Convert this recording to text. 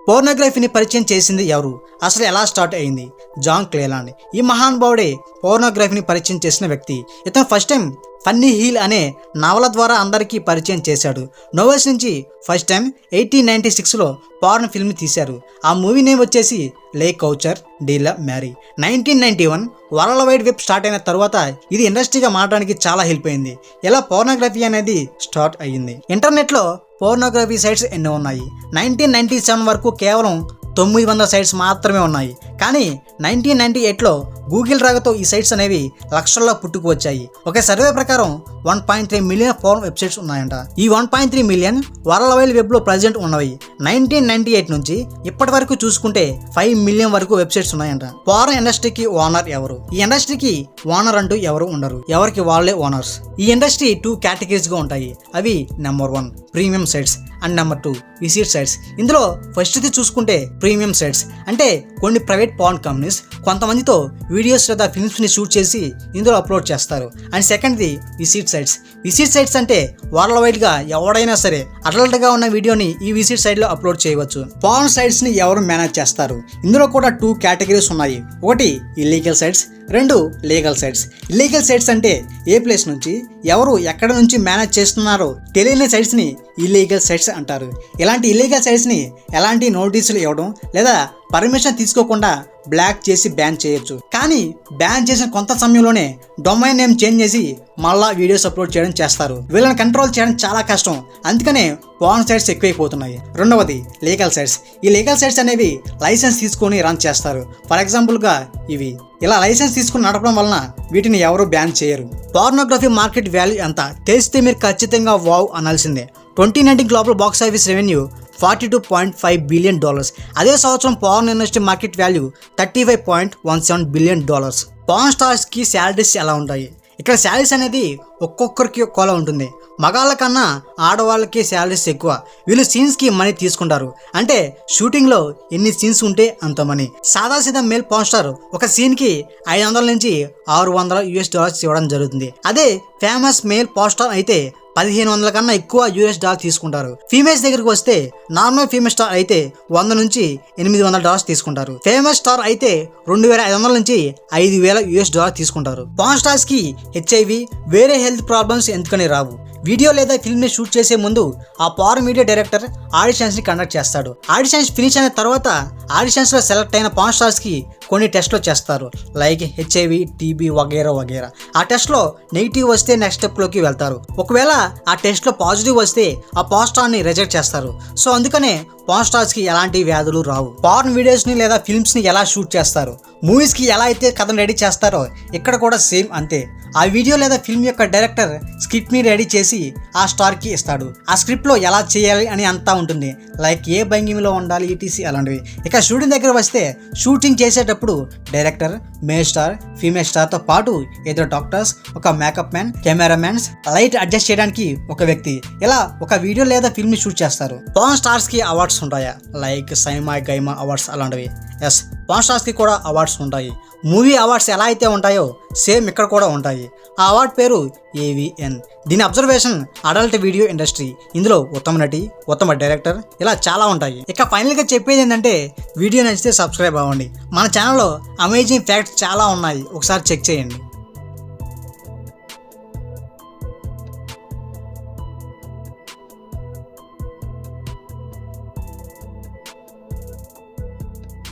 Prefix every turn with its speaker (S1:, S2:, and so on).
S1: పోర్నోగ్రఫీని పరిచయం చేసింది ఎవరు? అసలు ఎలా స్టార్ట్ అయింది? జాన్ క్లేలాండ్. ఈ మహానుభావుడే పోర్నోగ్రఫీని పరిచయం చేసిన వ్యక్తి. ఇతను ఫస్ట్ టైం ఫన్నీ హీల్ అనే నవల ద్వారా అందరికీ పరిచయం చేశాడు. నోవెల్స్ నుంచి ఫస్ట్ టైం 1896లో పార్న్ ఫిల్మ్ తీశారు. ఆ మూవీ నేమ్ వచ్చేసి లే కౌచర్ డీలా marry. 1991 world wide web start అయిన తర్వాత ఇది ఇండస్ట్రీగా మారడానికి చాలా హెల్ప్ అయింది. ఇలా పోర్నోగ్రఫీ అనేది స్టార్ట్ అయ్యింది. ఇంటర్నెట్లో పోర్నోగ్రఫీ సైట్స్ ఎన్నో ఉన్నాయి. 1997 వరకు కేవలం 900 సైట్స్ మాత్రమే ఉన్నాయి. కానీ 1998లో గూగుల్ రాకతో ఈ సైట్స్ అనేవి లక్షల్లో పుట్టుకు వచ్చాయి. ఒక సర్వే ప్రకారం 1.3 మిలియన్ పోర్న్ వెబ్సైట్స్ ఉన్నాయంట. ఈ 1.3 మిలియన్ వరల్డ్ వైడ్ వెబ్లో ప్రజెంట్ ఉన్నవి. 1998 నుంచి ఇప్పటి వరకు చూసుకుంటే 5 మిలియన్ వరకు వెబ్సైట్స్ ఉన్నాయంట. పోర్న్ ఇండస్ట్రీకి ఓనర్ ఎవరు? ఈ ఇండస్ట్రీకి ఓనర్ అంటూ ఎవరు ఉండరు. ఎవరికి వాళ్ళే ఓనర్స్. ఈ ఇండస్ట్రీ 2 కేటగిరీస్గా ఉంటాయి. అవి number 1 premium sites and number 2 visit sites. ఇందులో ఫస్ట్ది చూసుకుంటే ప్రీమియం సైట్స్ అంటే కొన్ని ప్రైవేట్ పార్న్ కంపెనీస్ కొంతమందితో వీడియోస్ లేదా ఫిల్మ్స్ని షూట్ చేసి ఇందులో అప్లోడ్ చేస్తారు. అండ్ సెకండ్ది విజిట్ సైట్స్. విజిట్ సైట్స్ అంటే వరల్డ్ వైడ్గా ఎవడైనా సరే అడల్ట్గా ఉన్న వీడియోని ఈ విజిట్ సైట్లో అప్లోడ్ చేయవచ్చు. పార్న్ సైట్స్ని ఎవరు మేనేజ్ చేస్తారు? ఇందులో కూడా 2 కేటగిరీస్ ఉన్నాయి. ఒకటి illegal sites, 2 legal sites. Illegal sites అంటే ఏ ప్లేస్ నుంచి ఎవరు ఎక్కడ నుంచి మేనేజ్ చేస్తున్నారో తెలియని సైట్స్ని ఇల్లీగల్ సైట్స్ అంటారు. ఇలాంటి ఇల్లీగల్ సైట్స్ని ఎలాంటి నోటీసులు ఇవ్వడం లేదా పర్మిషన్ తీసుకోకుండా బ్లాక్ చేసి బ్యాన్ చేయొచ్చు. కానీ బ్యాన్ చేసిన కొంత సమయంలోనే డొమైన్ నేమ్ చేంజ్ చేసి మళ్ళా వీడియోస్ అప్లోడ్ చేయడం చేస్తారు. వీళ్ళని కంట్రోల్ చేయడం చాలా కష్టం. అందుకనే పార్న్ సైట్స్ ఎక్కువైపోతున్నాయి. రెండవది లీగల్ సైట్స్. ఈ లీగల్ సైట్స్ అనేవి లైసెన్స్ తీసుకొని రన్ చేస్తారు. ఫర్ ఎగ్జాంపుల్గా ఇవి. ఇలా లైసెన్స్ తీసుకుని నడపడం వలన వీటిని ఎవరు బ్యాన్ చేయరు. పోర్నోగ్రఫీ మార్కెట్ వాల్యూ ఎంత తెలిస్తే మీరు ఖచ్చితంగా వావ్ అనాల్సిందే. 2019 global box office revenue $42.5 billion. అదే సంవత్సరం porn industry market value $35.17 billion. Porn స్టార్స్కి శాలరీస్ ఎలా ఉంటాయి? ఇక్కడ శాలరీస్ అనేది ఒక్కొక్కరికి ఒక్కోలా ఉంటుంది. మగాళ్ళ కన్నా ఆడవాళ్ళకి శాలరీస్ ఎక్కువ. వీళ్ళు సీన్స్కి మనీ తీసుకుంటారు. అంటే షూటింగ్లో ఎన్ని సీన్స్ ఉంటే అంత మనీ. సాదాసీదా మేల్ పార్న్ స్టార్ ఒక సీన్కి $500 నుంచి $600 ఇవ్వడం జరుగుతుంది. అదే ఫేమస్ మేల్ పార్న్ స్టార్ అయితే $1500 కన్నా ఎక్కువ $US తీసుకుంటారు. ఫీమేల్స్ దగ్గరికి వస్తే నార్మల్ ఫీమేల్ స్టార్ అయితే $100 నుంచి $800 తీసుకుంటారు. ఫేమస్ స్టార్ అయితే $2500 నుంచి $5000 తీసుకుంటారు. పార్న్ స్టార్స్ కి HIV వేరే హెల్త్ ప్రాబ్లమ్స్ ఎందుకని రావు? వీడియో లేదా ఫిల్మ్ ని షూట్ చేసే ముందు ఆ పార్న్ మీడియా డైరెక్టర్ ఆడిషన్స్ ని కండక్ట్ చేస్తాడు. ఆడిషన్స్ ఫినిష్ అయిన తర్వాత ఆడిషన్స్ లో సెలెక్ట్ అయిన పార్న్ స్టార్స్ కి కొన్ని టెస్ట్లు చేస్తారు. Like HIV, TB వగేరా వగేరా. ఆ టెస్ట్ లో నెగిటివ్ వస్తే నెక్స్ట్ స్టెప్ లోకి వెళ్తారు. ఒకవేళ ఆ టెస్ట్ లో పాజిటివ్ వస్తే ఆ పార్న్ స్టార్ ని రిజెక్ట్ చేస్తారు. సో అందుకనే పార్న్ స్టార్స్ కి ఎలాంటి వ్యాధులు రావు. పార్న్ వీడియోస్ ని లేదా ఫిల్మ్స్ ని ఎలా షూట్ చేస్తారు, మూవీస్ కి ఎలా అయితే కథను రెడీ చేస్తారో ఇక్కడ కూడా సేమ్ అంతే. ఆ వీడియో లేదా ఫిల్మ్ యొక్క డైరెక్టర్ స్క్రిప్ట్ ని రెడీ చేసి ఆ స్టార్ కి ఇస్తాడు. ఆ స్క్రిప్ట్ లో ఎలా చేయాలి అని అంతా ఉంటుంది. లైక్ ఏ భంగిమలో ఉండాలి ETC అలాంటివి. ఇక షూటింగ్ దగ్గర వస్తే షూటింగ్ చేసేటప్పుడు director, male star, female star తో పాటు ఇద్దరు డాక్టర్స్, ఒక makeup man, cameramans, light adjust చేయడానికి ఒక వ్యక్తి, ఇలా ఒక వీడియో లేదా ఫిల్మ్ ని షూట్ చేస్తారు. పార్న్ స్టార్స్ కి అవార్డ్స్ ఉంటాయా? లైక్ సైమా గైమా అవార్డ్స్ అలాంటివి. ఎస్, పార్న్ స్టార్స్ కి కూడా అవార్డ్స్ ఉంటాయి. మూవీ అవార్డ్స్ ఎలా అయితే ఉంటాయో సేమ్ ఇక్కడ కూడా ఉంటాయి. ఆ అవార్డ్ పేరు AVN. దీని అబ్జర్వేషన్ అడల్ట్ వీడియో ఇండస్ట్రీ. ఇందులో ఉత్తమ నటి, ఉత్తమ డైరెక్టర్ ఇలా చాలా ఉంటాయి. ఇక ఫైనల్గా చెప్పేది ఏంటంటే వీడియో నచ్చితే సబ్స్క్రైబ్ అవ్వండి. మన ఛానల్లో అమేజింగ్ ఫ్యాక్ట్స్ చాలా ఉన్నాయి, ఒకసారి చెక్ చేయండి.